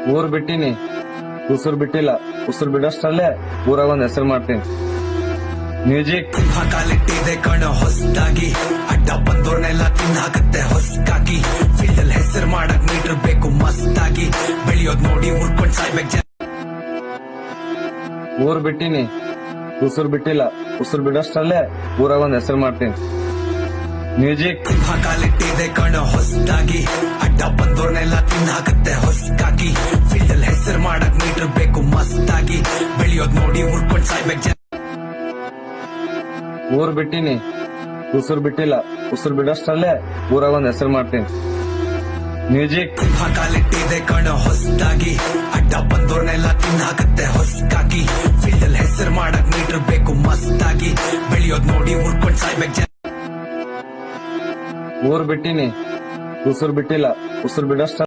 ಊರ್ ಬಿಟ್ಟಿನಿ, ಉಸುರ್ ಬಿಟ್ಟಿಲ್ಲ. ಉಸುರ್ ಬಿಡಷ್ಟಲ್ಲೇ ಊರಾಗ ಒಂದ್ ಹೆಸರು ಮಾಡ್ತೀನಿ. ಮ್ಯೂಸಿಕ್ ಕಾಲಿಟ್ಟಿದೆ ಕಣ ಹೊಸದಾಗಿ, ಅಡ್ಡ ಬಂದೋರ್ನೆಲ್ಲ ತಿನ್ನಾಕತ್ತೆ ಹೊಸ್ಕಾಗಿ. ಫೀಲ್ಡ್ ಅಲ್ಲಿ ಹೆಸರು ಮಾಡಕ್ ಮೀಟರ್ ಬೇಕು ಮಸ್ತಾಗಿ, ಬೆಳೆಯೋದ್ ನೋಡಿ ಉರ್ಕೊಂಡ್ ಸಾಯ್ಬೇಕ್ ಊರ್ ಬಿಟ್ಟಿನಿ, ಉಸುರ್ ಬಿಟ್ಟಿಲ್ಲ. ಉಸುರ್ ಬಿಡಷ್ಟಲ್ಲೇ ಊರಾಗ ಒಂದ್ ಹೆಸರು ಮಾಡ್ತೀನಿ. ಮ್ಯೂಸಿಕ್ ಕಾಲಿಟ್ಟಿದೆ ಕಣ ಹೊಸದಾಗಿ, ಅಡ್ಡ ಬಂದೋರ್ನೆಲ್ಲ ತಿನ್ನಾಕತ್ತೆ ಹೊಸ್ಕಾಗಿ. ಫೀಲ್ಡ್ ಅಲ್ಲಿ ಹೆಸರು ಮಾಡಕ್ ಮೀಟರ್ ಬೇಕು ಮಸ್ತಾಗಿ, ಬೆಳೆಯೋದ್ ನೋಡಿ ಉರ್ಕೊಂಡ್ ಸಾಯ್ಬೇಕ್ ಊರ್ ಬಿಟ್ಟಿನಿ, ಉಸುರ್ ಬಿಟ್ಟಿಲ್ಲ. ಉಸುರ್ ಬಿಡಷ್ಟಲ್ಲೇ ಊರಾಗ ಒಂದ್ ಹೆಸರು ಮಾಡ್ತೀನಿ. ಮ್ಯೂಸಿಕ್ ಕಾಲಿಟ್ಟಿದೆ ಕಣ ಹೊಸದಾಗಿ, ಅಡ್ಡ ಬಂದೋರ್ನೆಲ್ಲ ತಿನ್ನಾಕತ್ತೆ ಹೊಸ್ಕಾಗಿ. ಫೀಲ್ಡ್ ಅಲ್ಲಿ ಹೆಸರು ಮಾಡಕ್ ಮೀಟರ್ ಬೇಕು ಮಸ್ತಾಗಿ, ಬೆಳೆಯೋದ್ ನೋಡಿ ಉರ್ಕೊಂಡ್ ಸಾಯ್ಬೇಕ್ ಊರ್ ಬಿಟ್ಟಿನಿ, ಉಸುರ್ ಬಿಟ್ಟಿಲ್ಲ. ಉಸುರ್ ಬಿಡಷ್ಟ